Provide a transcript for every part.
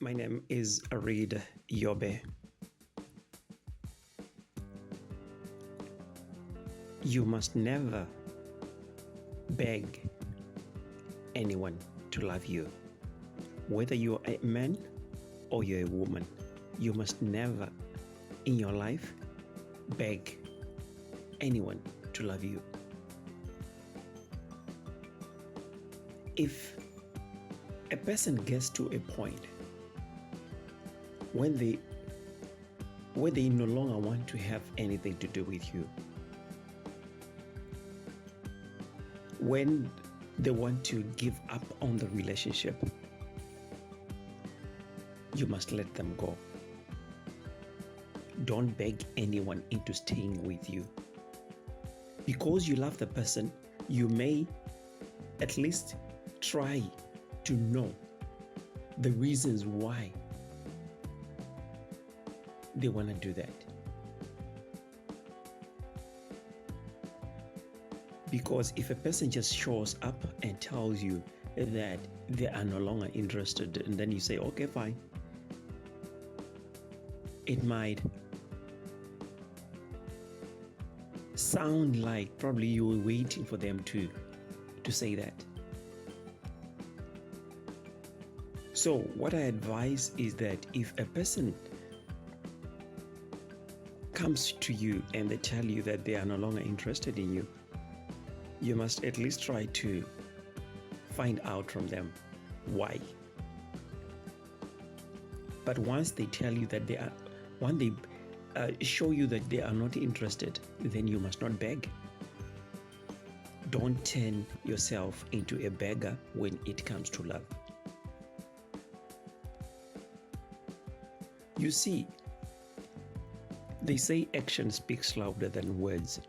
My name is Arid Yobe. You must never beg anyone to love you. Whether you're a man or you're a woman, you must never in your life beg anyone to love you. If a person gets to a point when they no longer want to have anything to do with you, when they want to give up on the relationship, you must let them go. Don't beg anyone into staying with you. Because you love the person, you may at least try to know the reasons why they want to do that. Because if a person just shows up and tells you that they are no longer interested, and then you say, okay, fine, it might sound like probably you were waiting for them to say that. So what I advise is that if a person comes to you and they tell you that they are no longer interested in you, you must at least try to find out from them why. But once they tell you that show you that they are not interested, then you must not beg. Don't turn yourself into a beggar when it comes to love. You see, they say action speaks louder than words.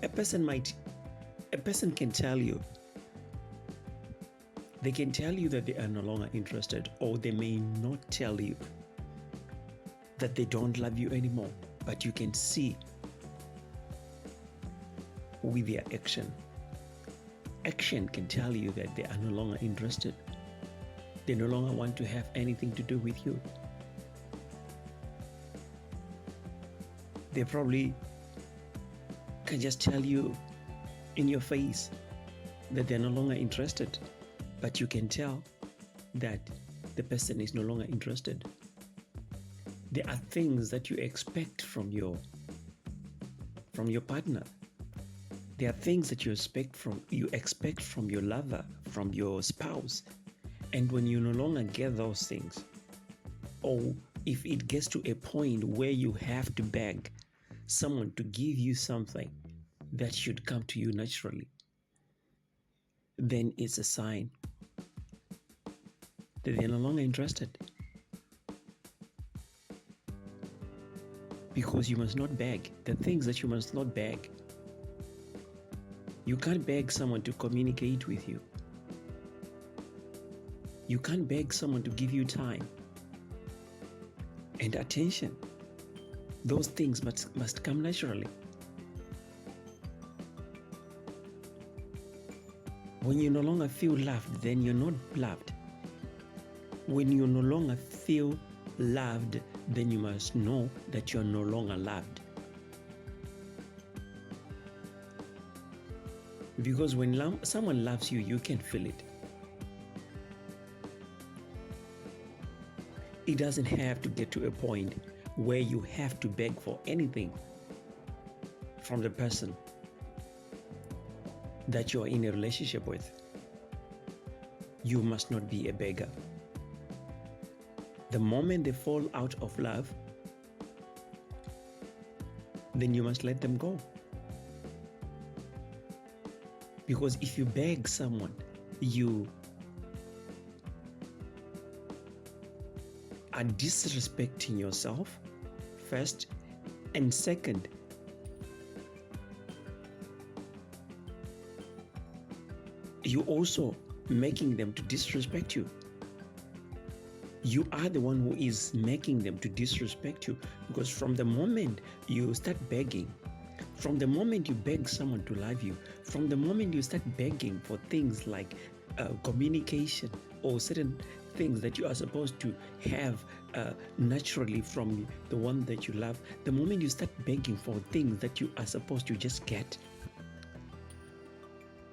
A person can tell you, they can tell you that they are no longer interested, or they may not tell you that they don't love you anymore, but you can see with their action. Action can tell you that they are no longer interested. They no longer want to have anything to do with you. They probably can just tell you in your face that they're no longer interested, but you can tell that the person is no longer interested. There are things that you expect from your partner. There are things that you expect from your lover, from your spouse. And when you no longer get those things, or if it gets to a point where you have to beg someone to give you something that should come to you naturally, then it's a sign that they're no longer interested. Because you must not beg the things that you must not beg. You can't beg someone to communicate with you. You can't beg someone to give you time and attention. Those things must come naturally. When you no longer feel loved, then you're not loved. When you no longer feel loved, then you must know that you're no longer loved. Because when someone loves you, you can feel it. It doesn't have to get to a point where you have to beg for anything from the person that you're in a relationship with. You must not be a beggar. The moment they fall out of love, then you must let them go. Because if you beg someone, you are disrespecting yourself first, and second, you also making them to disrespect you. You are the one who is making them to disrespect you, because from the moment you start begging, from the moment you beg someone to love you, from the moment you start begging for things like communication or certain things that you are supposed to have naturally from the one that you love, the moment you start begging for things that you are supposed to just get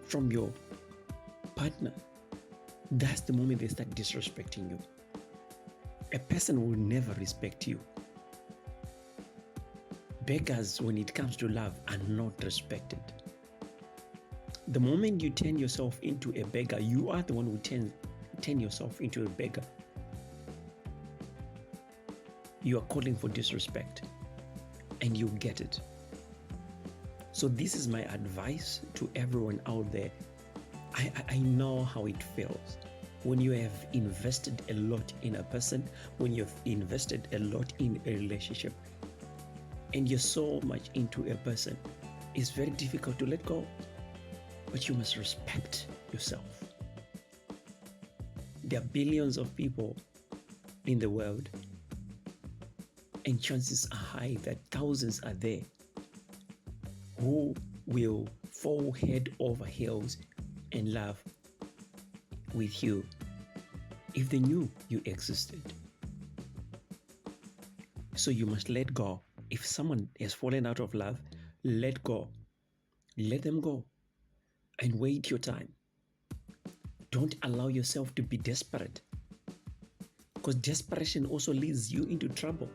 from your partner, that's the moment they start disrespecting you. A person will never respect you. Beggars, when it comes to love, are not respected. The moment you turn yourself into a beggar, you are the one who turn yourself into a beggar. You are calling for disrespect, and you get it. So this is my advice to everyone out there. I know how it feels when you have invested a lot in a person, when you've invested a lot in a relationship, and you're so much into a person. It's very difficult to let go, but you must respect yourself. There are billions of people in the world, and chances are high that thousands are there who will fall head over heels in love with you if they knew you existed. So you must let go. If someone has fallen out of love, let go. Let them go and wait your time. Don't allow yourself to be desperate, because desperation also leads you into trouble.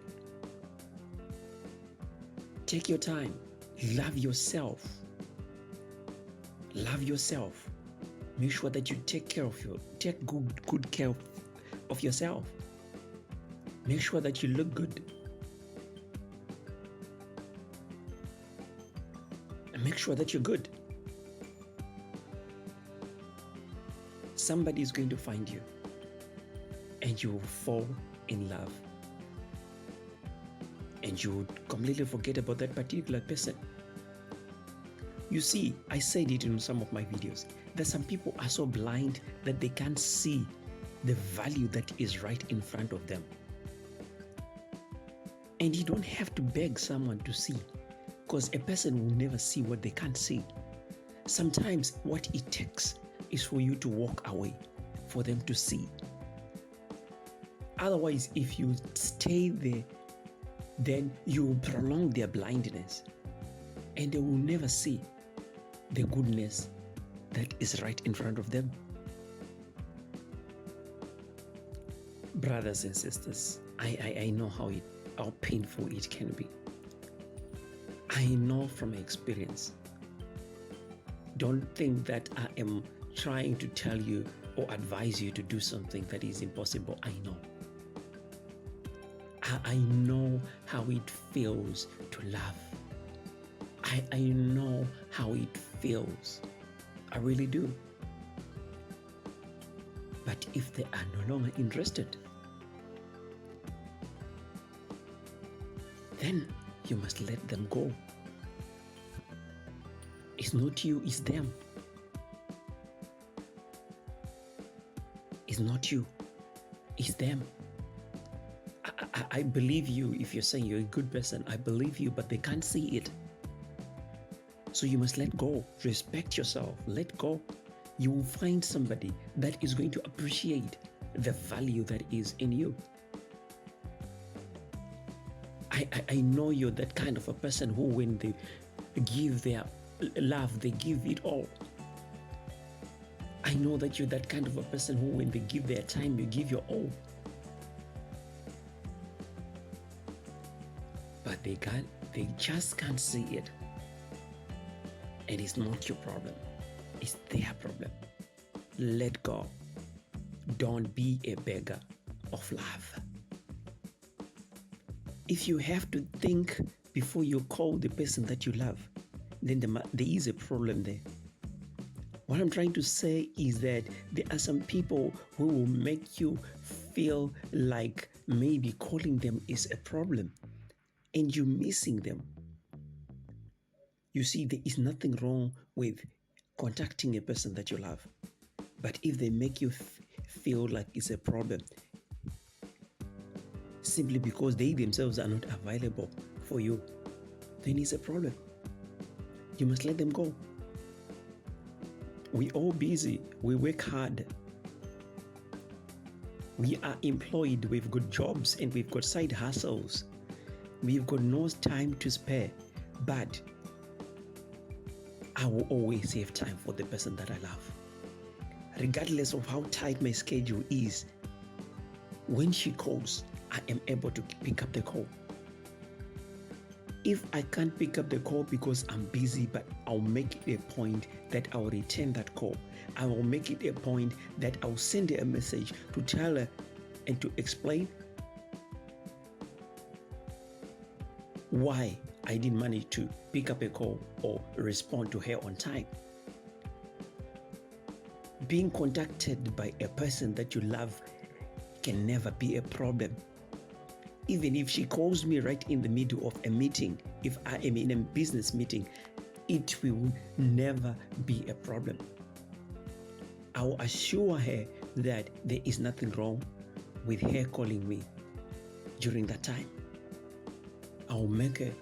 Take your time. Love yourself. Love yourself. Make sure that you take good care of yourself. Make sure that you look good. And make sure that you're good. Somebody is going to find you, and you will fall in love. And you would completely forget about that particular person. You see, I said it in some of my videos, that some people are so blind that they can't see the value that is right in front of them. And you don't have to beg someone to see, because a person will never see what they can't see. Sometimes what it takes is for you to walk away, for them to see. Otherwise, if you stay there, then you will prolong their blindness, and they will never see the goodness that is right in front of them. Brothers and sisters, I know how painful it can be. I know from experience. Don't think that I am trying to tell you or advise you to do something that is impossible. I know. I know how it feels to love. I know how it feels. I really do. But if they are no longer interested, then you must let them go. It's not you, it's them. It's not you, it's them. I believe you if you're saying you're a good person. I believe you, but they can't see it. So you must let go. Respect yourself. Let go. You will find somebody that is going to appreciate the value that is in you. I know you're that kind of a person who, when they give their love, they give it all. I know that you're that kind of a person who, when they give their time, you give your all. But they just can't see it. And it's not your problem. It's their problem. Let go. Don't be a beggar of love. If you have to think before you call the person that you love, then there is a problem there. What I'm trying to say is that there are some people who will make you feel like maybe calling them is a problem, and you're missing them. You see, there is nothing wrong with contacting a person that you love. But if they make you feel like it's a problem, simply because they themselves are not available for you, then it's a problem. You must let them go. We all busy. We work hard. We are employed, we've got jobs, and we've got side hustles. We've got no time to spare, but I will always have time for the person that I love. Regardless of how tight my schedule is, when she calls, I am able to pick up the call. If I can't pick up the call because I'm busy, but I'll make it a point that I'll return that call. I will make it a point that I'll send her a message to tell her and to explain why I didn't manage to pick up a call or respond to her on time. Being contacted by a person that you love can never be a problem. Even if she calls me right in the middle of a meeting, if I am in a business meeting, it will never be a problem. I'll assure her that there is nothing wrong with her calling me during that time. I'll make her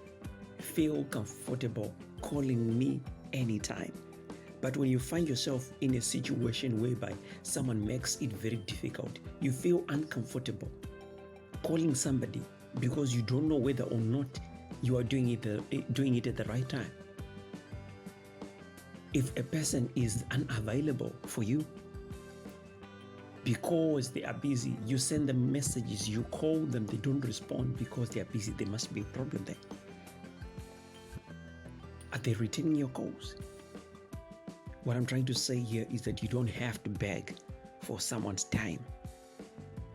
feel comfortable calling me anytime. But when you find yourself in a situation whereby someone makes it very difficult, you feel uncomfortable calling somebody because you don't know whether or not you are doing it at the right time. If a person is unavailable for you because they are busy, you send them messages, you call them, they don't respond because they are busy, there must be a problem there. Are they returning your calls? What I'm trying to say here is that you don't have to beg for someone's time.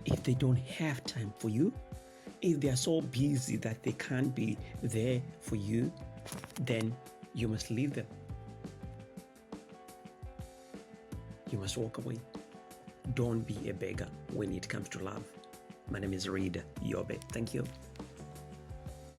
If they don't have time for you, if they are so busy that they can't be there for you, then you must leave them. You must walk away. Don't be a beggar when it comes to love. My name is Reed Yobe. Thank you.